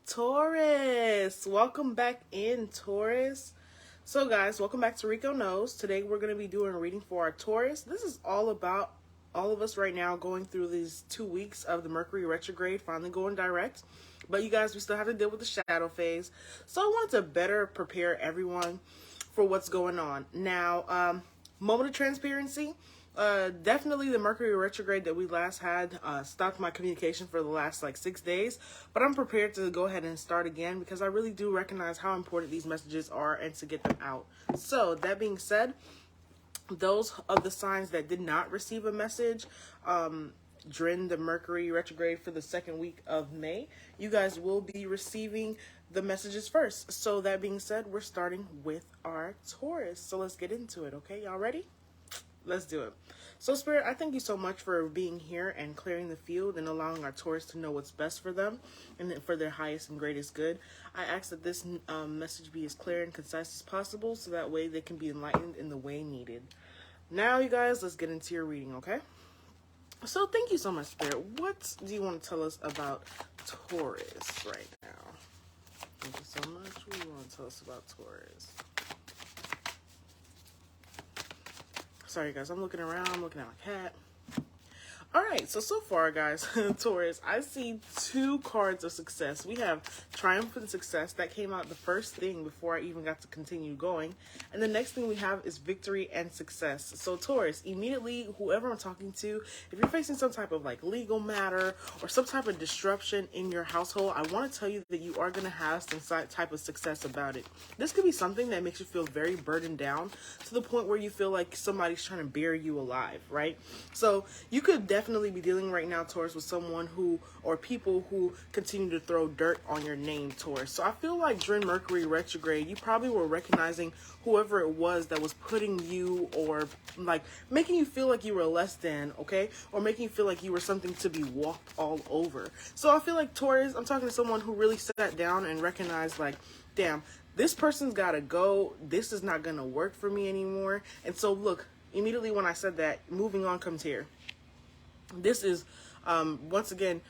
Taurus, welcome back in, Taurus. So guys, welcome back to Rico Knows. Today we're going to be doing a reading for our Taurus. This is all about all of us right now going through these 2 weeks of the Mercury retrograde finally going direct. But you guys, we still have to deal with the shadow phase. So I wanted to better prepare everyone for what's going on. Now, moment of transparency. Definitely the Mercury retrograde that we last had stopped my communication for the last 6 days, but I'm prepared to go ahead and start again because I really do recognize how important these messages are and to get them out. So that being said, those of the signs that did not receive a message during the Mercury retrograde for the second week of May, you guys will be receiving the messages first. So that being said, we're starting with our Taurus. So let's get into it, okay? Y'all ready? Let's do it. So Spirit, I thank you so much for being here and clearing the field and allowing our Taurus to know what's best for them and for their highest and greatest good. I ask that this message be as clear and concise as possible so that way they can be enlightened in the way needed. Now, you guys, let's get into your reading, okay? So thank you so much, Spirit. What do you want to tell us about Taurus right now? Thank you so much. What do you want to tell us about Taurus? Sorry, guys, I'm looking around. I'm looking at my cat. All right, so far, guys, Taurus, I see 2 cards of success. We have triumphant success. That came out the first thing before I even got to continue going. And the next thing we have is victory and success. So Taurus, immediately, whoever I'm talking to, if you're facing some type of legal matter or some type of disruption in your household, I want to tell you that you are going to have some type of success about it. This could be something that makes you feel very burdened down to the point where you feel like somebody's trying to bury you alive, right? So you could definitely be dealing right now, Taurus, with someone who or people who continue to throw dirt on your name, Taurus. So I feel like during Mercury retrograde, you probably were recognizing whoever it was that was putting you or making you feel like you were less than, okay? Or making you feel like you were something to be walked all over. So I feel like, Taurus, I'm talking to someone who really sat down and recognized damn, this person's gotta go. This is not gonna work for me anymore. And so look, immediately when I said that, moving on comes here. This is, once again,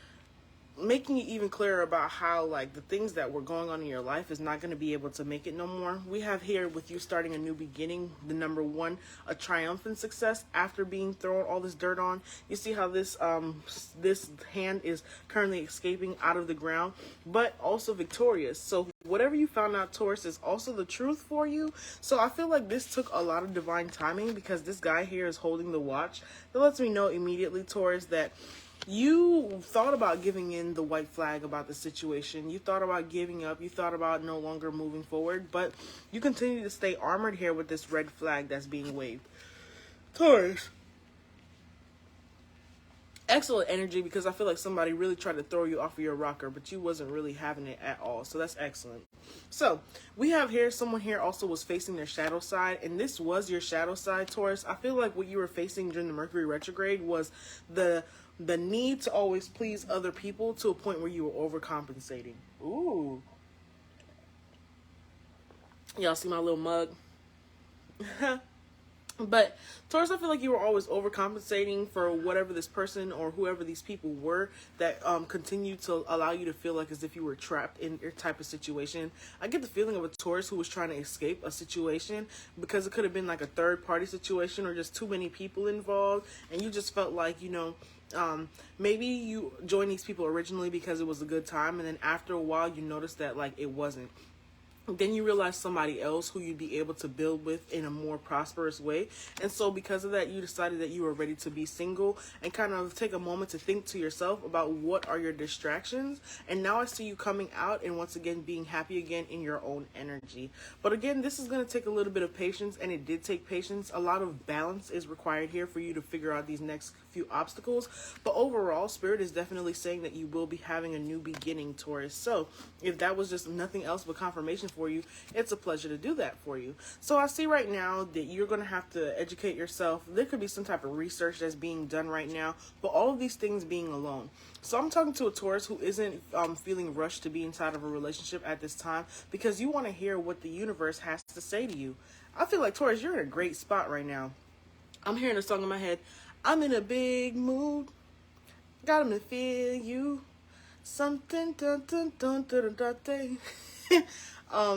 making it even clearer about how the things that were going on in your life is not going to be able to make it no more. We have here with you starting a new beginning, the number 1, a triumphant success after being thrown all this dirt on. You see how this this hand is currently escaping out of the ground, but also victorious. So whatever you found out, Taurus, is also the truth for you. So I feel like this took a lot of divine timing because this guy here is holding the watch. That lets me know immediately, Taurus, that you thought about giving in the white flag about the situation. You thought about giving up. You thought about no longer moving forward. But you continue to stay armored here with this red flag that's being waved. Taurus. Excellent energy because I feel like somebody really tried to throw you off of your rocker, but you wasn't really having it at all. So that's excellent. So we have here, someone here also was facing their shadow side, and this was your shadow side, Taurus. I feel like what you were facing during the Mercury retrograde was the need to always please other people to a point where you were overcompensating. Ooh. Y'all see my little mug? But Taurus, I feel like you were always overcompensating for whatever this person or whoever these people were that continued to allow you to feel like as if you were trapped in your type of situation. I get the feeling of a Taurus who was trying to escape a situation because it could have been a third party situation or just too many people involved, and you just felt like, maybe you joined these people originally because it was a good time, and then after a while you noticed that it wasn't. Then you realize somebody else who you'd be able to build with in a more prosperous way. And so because of that, you decided that you were ready to be single and kind of take a moment to think to yourself about what are your distractions. And now I see you coming out and once again being happy again in your own energy. But again, this is going to take a little bit of patience, and it did take patience. A lot of balance is required here for you to figure out these next few obstacles. But overall, Spirit is definitely saying that you will be having a new beginning, Taurus. So if that was just nothing else but confirmation for you, it's a pleasure to do that for you. So I see right now that you're going to have to educate yourself. There could be some type of research that's being done right now, but all of these things being alone. So I'm talking to a Taurus who isn't feeling rushed to be inside of a relationship at this time because you want to hear what the universe has to say to you. I feel like, Taurus, you're in a great spot right now. I'm hearing a song in my head. I'm in a big mood. Got 'em to feel you. Something dun dun dun dun dun dun.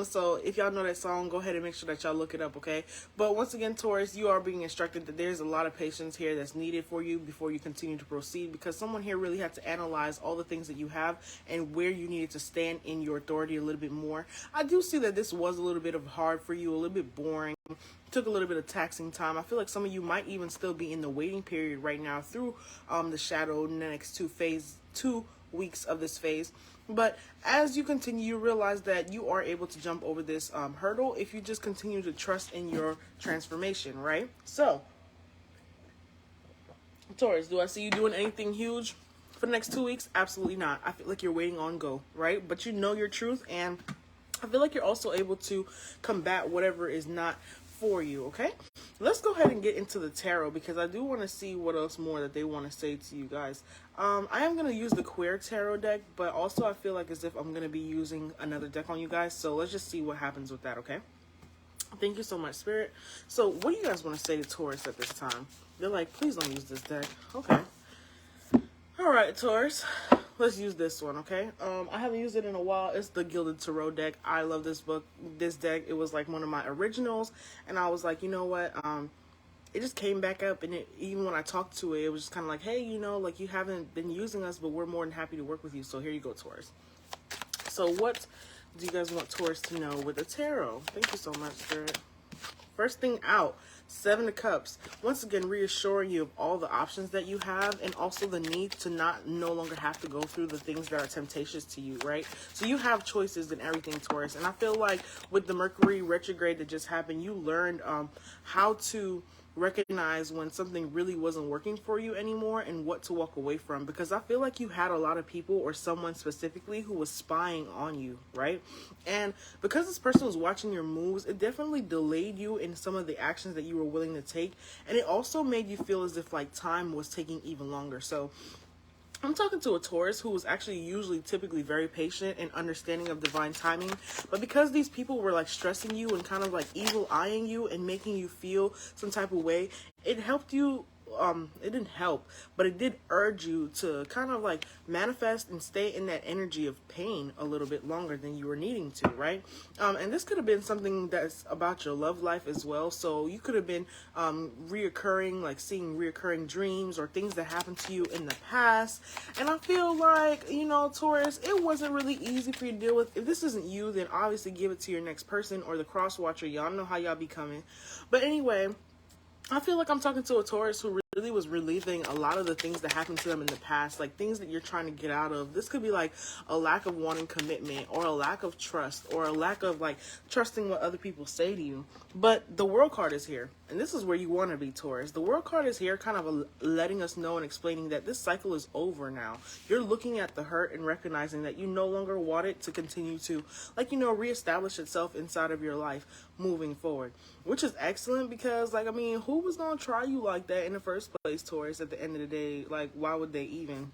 So if y'all know that song, go ahead and make sure that y'all look it up, okay? But once again, Taurus, you are being instructed that there's a lot of patience here that's needed for you before you continue to proceed, because someone here really had to analyze all the things that you have and where you needed to stand in your authority a little bit more. I do see that this was a little bit of hard for you, a little bit boring. Took a little bit of taxing time. I feel like some of you might even still be in the waiting period right now through the shadow in the next 2 weeks of this phase. But as you continue, you realize that you are able to jump over this hurdle if you just continue to trust in your transformation, right? So, Taurus, do I see you doing anything huge for the next 2 weeks? Absolutely not. I feel like you're waiting on go, right? But you know your truth, and I feel like you're also able to combat whatever is not for you, okay? Let's go ahead and get into the tarot, because I do want to see what else more that they want to say to you guys. I am going to use the Queer Tarot deck, but also I feel like as if I'm going to be using another deck on you guys, so let's just see what happens with that, okay? Thank you so much, Spirit. So what do you guys want to say to Taurus at this time? They're like, please don't use this deck. Okay. All right, Taurus. Let's use this one, okay? I haven't used it in a while. It's the Gilded Tarot deck. I love this deck. It was like one of my originals, and I was like, you know what? It just came back up, and even when I talked to it, it was just kind of like, hey, you know, like you haven't been using us, but we're more than happy to work with you. So here you go, Taurus. So what do you guys want Taurus to know with the tarot? Thank you so much, Spirit. First thing out, 7 of Cups. Once again, reassuring you of all the options that you have, and also the need to no longer have to go through the things that are temptatious to you, right? So you have choices in everything, Taurus. And I feel like with the Mercury retrograde that just happened, you learned how to recognize when something really wasn't working for you anymore and what to walk away from, because I feel like you had a lot of people or someone specifically who was spying on you, right? And because this person was watching your moves, it definitely delayed you in some of the actions that you were willing to take, and it also made you feel as if like time was taking even longer. So I'm talking to a Taurus who was actually usually typically very patient and understanding of divine timing. But because these people were like stressing you and kind of like evil eyeing you and making you feel some type of way, it helped you. It didn't help, but it did urge you to kind of like manifest and stay in that energy of pain a little bit longer than you were needing to, right? And this could have been something that's about your love life as well. So you could have been reoccurring, like seeing reoccurring dreams or things that happened to you in the past. And I feel like, you know, Taurus, it wasn't really easy for you to deal with. If this isn't you, then obviously give it to your next person or the cross watcher. Y'all know how y'all be coming. But anyway, I feel like I'm talking to a Taurus who really was relieving a lot of the things that happened to them in the past, like things that you're trying to get out of. This could be like a lack of wanting commitment, or a lack of trust, or a lack of like trusting what other people say to you. But the World card is here, and this is where you want to be, Taurus. The World card is here kind of letting us know and explaining that this cycle is over now. You're looking at the hurt and recognizing that you no longer want it to continue to, like, you know, reestablish itself inside of your life moving forward, which is excellent, because like, I mean, who was going to try you like that in the first place, Taurus? At the end of the day, like, why would they even?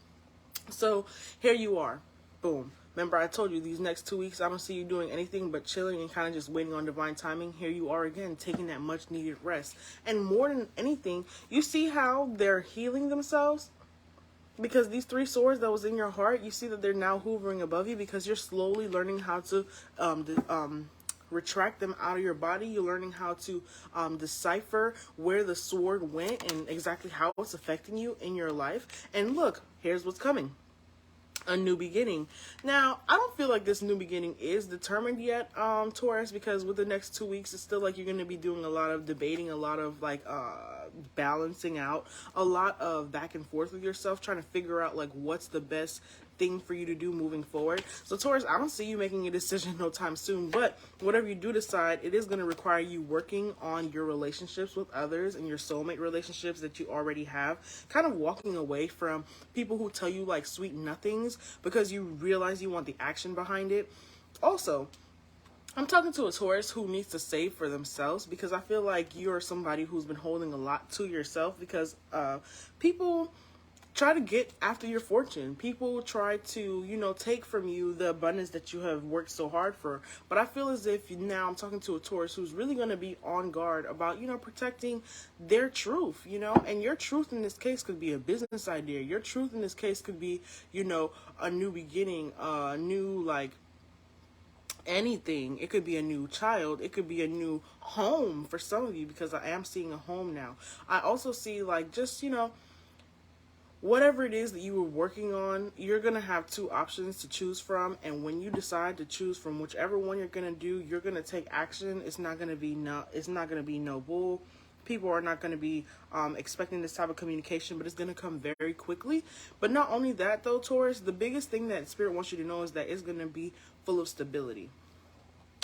So here you are, boom. Remember, I told you these next 2 weeks I don't see you doing anything but chilling and kind of just waiting on divine timing. Here you are again, taking that much needed rest. And more than anything, you see how they're healing themselves? Because these 3 swords that was in your heart, you see that they're now hovering above you, because you're slowly learning how to retract them out of your body. You're learning how to decipher where the sword went and exactly how it's affecting you in your life. And look, here's what's coming. A new beginning. Now, I don't feel like this new beginning is determined yet, Taurus, because with the next 2 weeks, it's still like you're going to be doing a lot of debating, a lot of like balancing out, a lot of back and forth with yourself, trying to figure out like what's the best thing for you to do moving forward. So Taurus, I don't see you making a decision no time soon, but whatever you do decide, it is going to require you working on your relationships with others and your soulmate relationships that you already have, kind of walking away from people who tell you like sweet nothings because you realize you want the action behind it. Also, I'm talking to a Taurus who needs to save for themselves, because I feel like you're somebody who's been holding a lot to yourself, because people try to get after your fortune. People try to, take from you the abundance that you have worked so hard for. But I feel as if now I'm talking to a Taurus who's really going to be on guard about, protecting their truth, and your truth in this case could be a business idea. Your truth in this case could be, a new beginning, a new, like, anything. It could be a new child. It could be a new home for some of you, because I am seeing a home now. I also see, like, just, whatever it is that you were working on, you're going to have two options to choose from. And when you decide to choose from whichever one you're going to do, you're going to take action. It's not going to be no bull. People are not going to be expecting this type of communication, but it's going to come very quickly. But not only that, though, Taurus, the biggest thing that Spirit wants you to know is that it's going to be full of stability.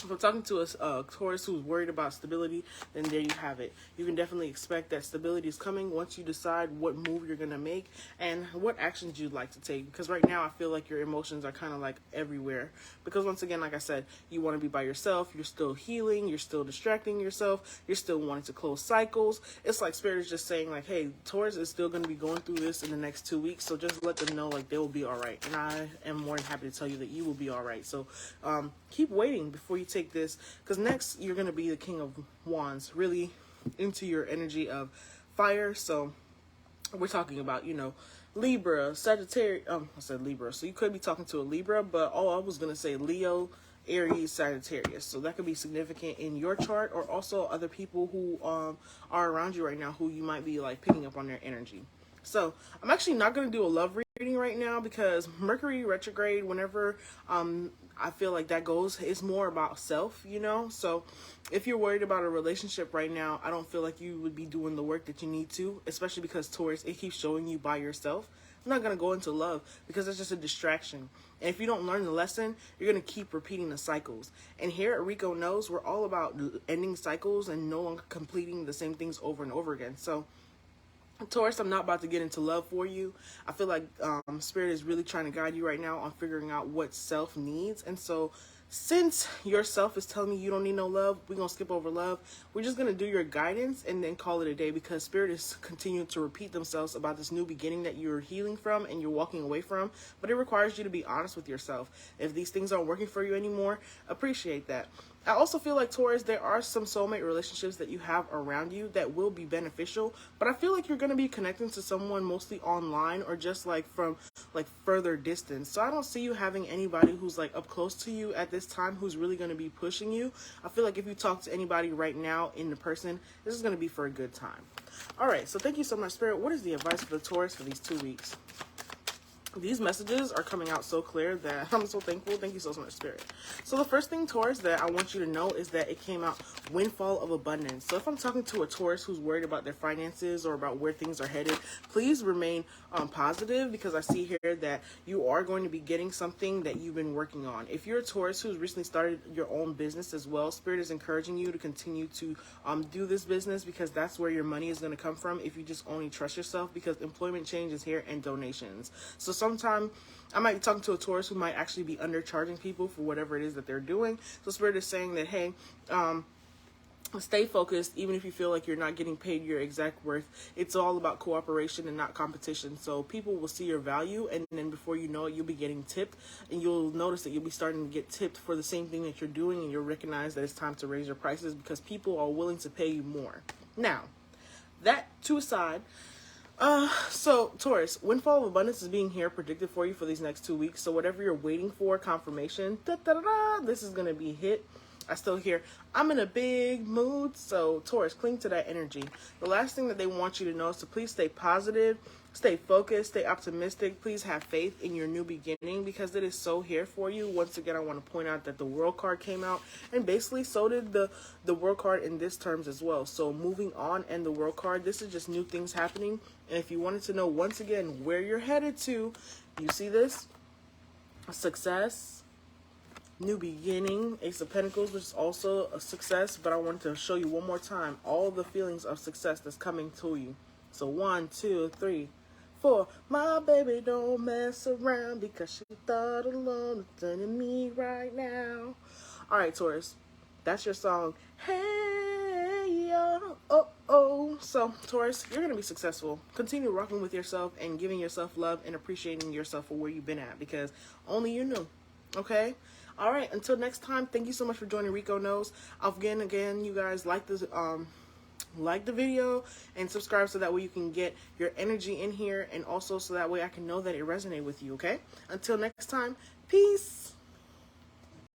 If I'm talking to a Taurus who's worried about stability, then there you have it. You can definitely expect that stability is coming once you decide what move you're going to make and what actions you'd like to take. Because right now I feel like your emotions are kind of like everywhere. Because once again, like I said, you want to be by yourself. You're still healing. You're still distracting yourself. You're still wanting to close cycles. It's like Spirit is just saying, like, hey, Taurus is still going to be going through this in the next 2 weeks. So just let them know, like, they will be all right. And I am more than happy to tell you that you will be all right. So keep waiting before you take this, because next you're going to be the King of Wands, really into your energy of fire. So we're talking about, Libra, Sagittarius. I said Libra, so you could be talking to a Libra, but I was going to say Leo, Aries, Sagittarius. So that could be significant in your chart, or also other people who are around you right now who you might be like picking up on their energy. So I'm actually not going to do a love reading right now, because Mercury retrograde, whenever I feel like that goes, it's more about self, So if you're worried about a relationship right now, I don't feel like you would be doing the work that you need to, especially because Taurus, it keeps showing you by yourself. I'm not going to go into love because it's just a distraction. And if you don't learn the lesson, you're going to keep repeating the cycles. And here at Rico Knows, we're all about ending cycles and no longer completing the same things over and over again. So Taurus, I'm not about to get into love for you. I feel like Spirit is really trying to guide you right now on figuring out what self needs. And so since your self is telling me you don't need no love, we're going to skip over love. We're just going to do your guidance and then call it a day, because Spirit is continuing to repeat themselves about this new beginning that you're healing from and you're walking away from. But it requires you to be honest with yourself. If these things aren't working for you anymore, appreciate that. I also feel like, Taurus, there are some soulmate relationships that you have around you that will be beneficial, but I feel like you're going to be connecting to someone mostly online or just like from like further distance. So I don't see you having anybody who's like up close to you at this time who's really going to be pushing you. I feel like if you talk to anybody right now in the person, this is going to be for a good time. All right, so thank you so much, Spirit. What is the advice for the Taurus for these 2 weeks? These messages are coming out so clear that I'm so thankful. Thank you so much, Spirit. So the first thing, Taurus, that I want you to know is that it came out windfall of abundance. So if I'm talking to a Taurus who's worried about their finances or about where things are headed, please remain positive, because I see here that you are going to be getting something that you've been working on. If you're a Taurus who's recently started your own business as well, Spirit is encouraging you to continue to do this business, because that's where your money is going to come from if you just only trust yourself, because employment change is here and donations. So sometime I might be talking to a Taurus who might actually be undercharging people for whatever it is that they're doing. So Spirit is saying that, hey, stay focused, even if you feel like you're not getting paid your exact worth. It's all about cooperation and not competition. So people will see your value, and then before you know it, you'll be getting tipped, and you'll notice that you'll be starting to get tipped for the same thing that you're doing, and you'll recognize that it's time to raise your prices because people are willing to pay you more. Now, that to aside, so Taurus, windfall of abundance is being here predicted for you for these next 2 weeks. So whatever you're waiting for, confirmation, this is going to be hit. I still hear, I'm in a big mood. So Taurus, cling to that energy. The last thing that they want you to know is to please stay positive, stay focused, stay optimistic. Please have faith in your new beginning, because it is so here for you. Once again, I want to point out that the World card came out, and basically so did the World card in this terms as well. So moving on, and the World card, this is just new things happening. And if you wanted to know once again where you're headed to, you see this? Success, new beginning, Ace of Pentacles, which is also a success, but I wanted to show you one more time all the feelings of success that's coming to you. So 1, 2, 3, 4. My baby don't mess around, because she thought alone of turning me right now. All right, Taurus, that's your song. Hey, So, Taurus, you're going to be successful. Continue rocking with yourself and giving yourself love and appreciating yourself for where you've been at, because only you know. Okay? All right. Until next time, thank you so much for joining Rico Knows. Again, you guys, like the video and subscribe so that way you can get your energy in here, and also so that way I can know that it resonated with you. Okay? Until next time, peace.